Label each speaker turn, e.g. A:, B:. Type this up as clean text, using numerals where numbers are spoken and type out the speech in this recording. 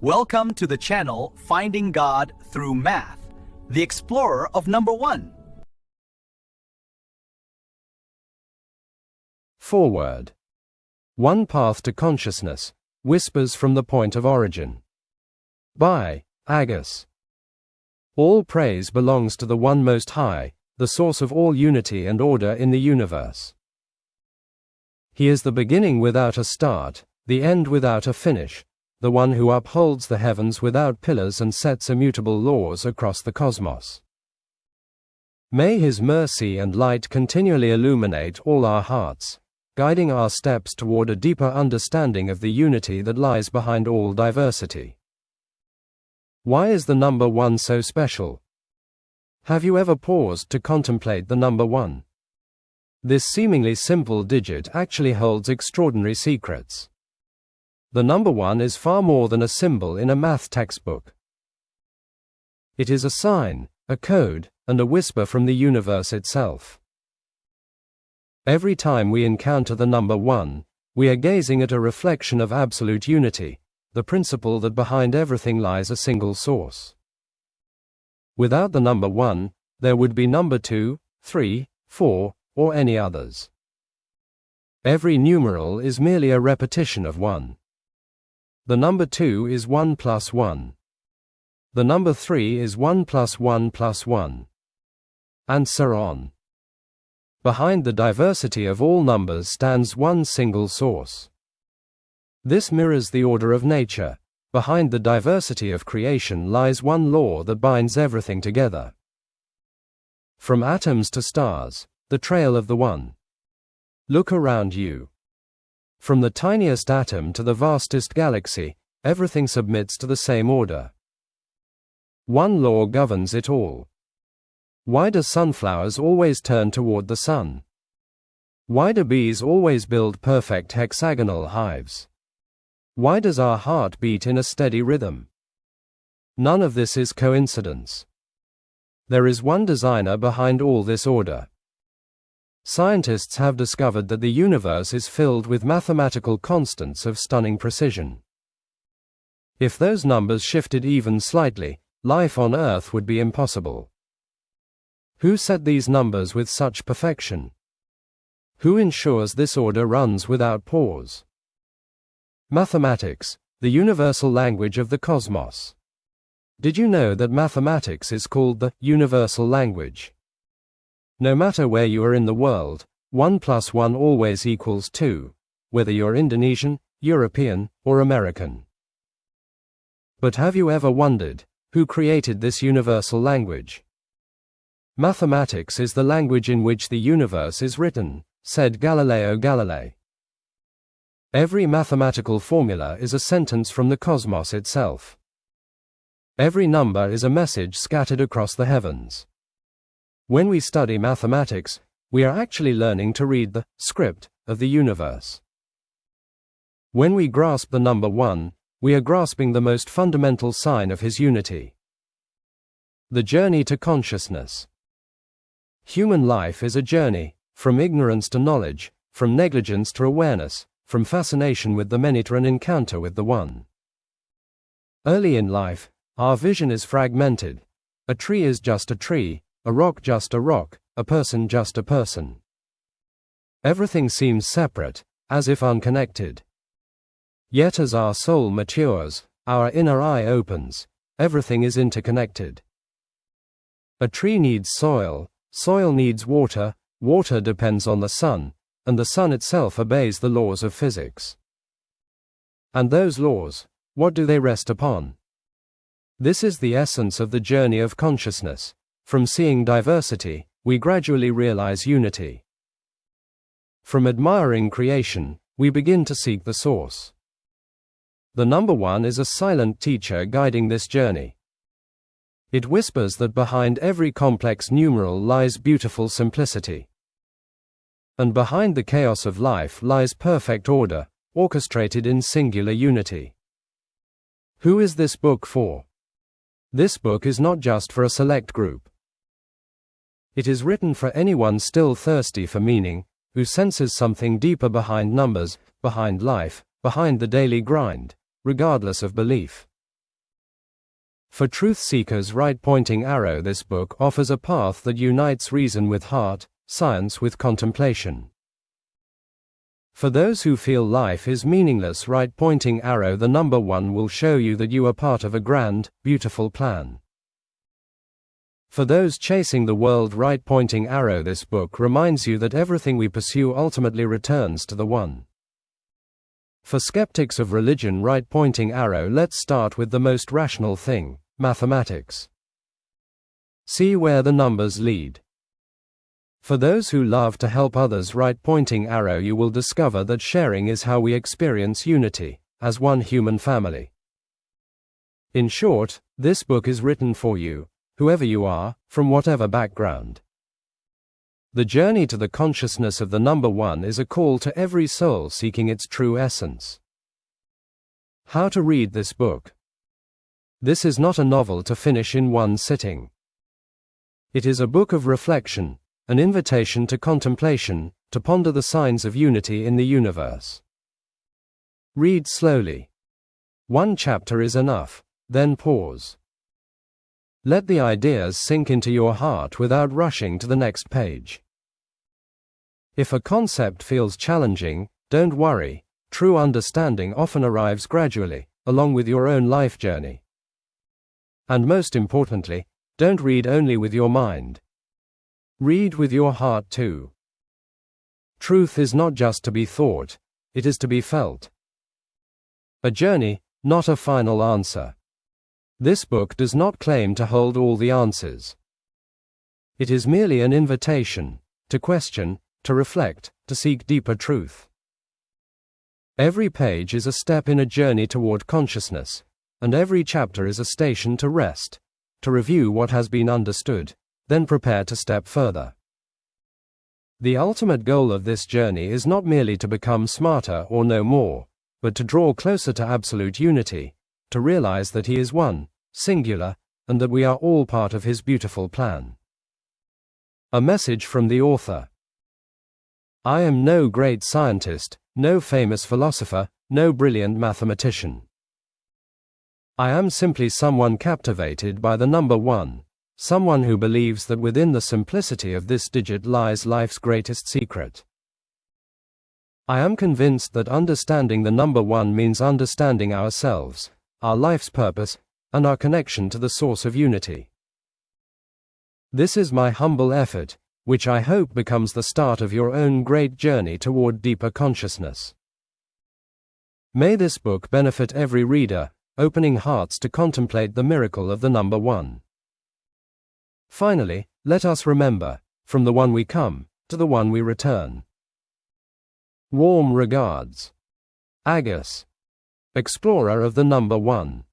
A: Welcome to the channel Finding God Through Math, the explorer of number one.
B: Foreword. One Path to Consciousness, Whispers from the Point of Origin. By Agus. All praise belongs to the One Most High, the source of all unity and order in the universe. He is the beginning without a start, the end without a finish, the one who upholds the heavens without pillars and sets immutable laws across the cosmos. May His mercy and light continually illuminate all our hearts, guiding our steps toward a deeper understanding of the unity that lies behind all diversity. Why is the number one so special? Have you ever paused to contemplate the number one? This seemingly simple digit actually holds extraordinary secrets. The number one is far more than a symbol in a math textbook. It is a sign, a code, and a whisper from the universe itself. Every time we encounter the number one, we are gazing at a reflection of absolute unity, the principle that behind everything lies a single source. Without the number one, there would be number 2, 3, 4, or any others. Every numeral is merely a repetition of 1. The number 2 is 1 plus 1. The number 3 is 1 plus 1 plus 1. And so on. Behind the diversity of all numbers stands one single source. This mirrors the order of nature. Behind the diversity of creation lies one law that binds everything together. From atoms to stars, the trail of the one. Look around you. From the tiniest atom to the vastest galaxy, everything submits to the same order. One law governs it all. Why do sunflowers always turn toward the sun? Why do bees always build perfect hexagonal hives? Why does our heart beat in a steady rhythm? None of this is coincidence. There is one designer behind all this order. Scientists have discovered that the universe is filled with mathematical constants of stunning precision. If those numbers shifted even slightly, life on Earth would be impossible. Who set these numbers with such perfection? Who ensures this order runs without pause? Mathematics, the universal language of the cosmos. Did you know that mathematics is called the universal language? No matter where you are in the world, 1 plus 1 always equals 2, whether you're Indonesian, European, or American. But have you ever wondered, who created this universal language? Mathematics is the language in which the universe is written, said Galileo Galilei. Every mathematical formula is a sentence from the cosmos itself. Every number is a message scattered across the heavens. When we study mathematics, we are actually learning to read the script of the universe. When we grasp the number one, we are grasping the most fundamental sign of His unity. The journey to consciousness. Human life is a journey, from ignorance to knowledge, from negligence to awareness, from fascination with the many to an encounter with the one. Early in life, our vision is fragmented. A tree is just a tree, a rock just a rock, a person just a person. Everything seems separate, as if unconnected. Yet as our soul matures, our inner eye opens, everything is interconnected. A tree needs soil, soil needs water, water depends on the sun, and the sun itself obeys the laws of physics. And those laws, what do they rest upon? This is the essence of the journey of consciousness. From seeing diversity, we gradually realize unity. From admiring creation, we begin to seek the source. The number one is a silent teacher guiding this journey. It whispers that behind every complex numeral lies beautiful simplicity. And behind the chaos of life lies perfect order, orchestrated in singular unity. Who is this book for? This book is not just for a select group. It is written for anyone still thirsty for meaning, who senses something deeper behind numbers, behind life, behind the daily grind, regardless of belief. For truth seekers, right pointing arrow, this book offers a path that unites reason with heart, science with contemplation. For those who feel life is meaningless, right pointing arrow, the number 1 will show you that you are part of a grand, beautiful plan. For those chasing the world, right pointing arrow, this book reminds you that everything we pursue ultimately returns to the One. For skeptics of religion, right pointing arrow, let's start with the most rational thing, mathematics. See where the numbers lead. For those who love to help others, right pointing arrow, you will discover that sharing is how we experience unity, as one human family. In short, this book is written for you, whoever you are, from whatever background. The journey to the consciousness of the number 1 is a call to every soul seeking its true essence. How to read this book? This is not a novel to finish in one sitting. It is a book of reflection, an invitation to contemplation, to ponder the signs of unity in the universe. Read slowly. One chapter is enough, then pause. Let the ideas sink into your heart without rushing to the next page. If a concept feels challenging, don't worry. True understanding often arrives gradually, along with your own life journey. And most importantly, don't read only with your mind. Read with your heart too. Truth is not just to be thought, it is to be felt. A journey, not a final answer. This book does not claim to hold all the answers. It is merely an invitation to question, to reflect, to seek deeper truth. Every page is a step in a journey toward consciousness, and every chapter is a station to rest, to review what has been understood, then prepare to step further. The ultimate goal of this journey is not merely to become smarter or know more, but to draw closer to absolute unity, to realize that He is one, singular, and that we are all part of His beautiful plan. A message from the author. I am no great scientist, no famous philosopher, no brilliant mathematician. I am simply someone captivated by the number 1, someone who believes that within the simplicity of this digit lies life's greatest secret. I am convinced that understanding the number 1 means understanding ourselves, our life's purpose, and our connection to the source of unity. This is my humble effort, which I hope becomes the start of your own great journey toward deeper consciousness. May this book benefit every reader, opening hearts to contemplate the miracle of the number 1. Finally, let us remember, from the one we come, to the one we return. Warm regards. Agus, explorer of the number 1.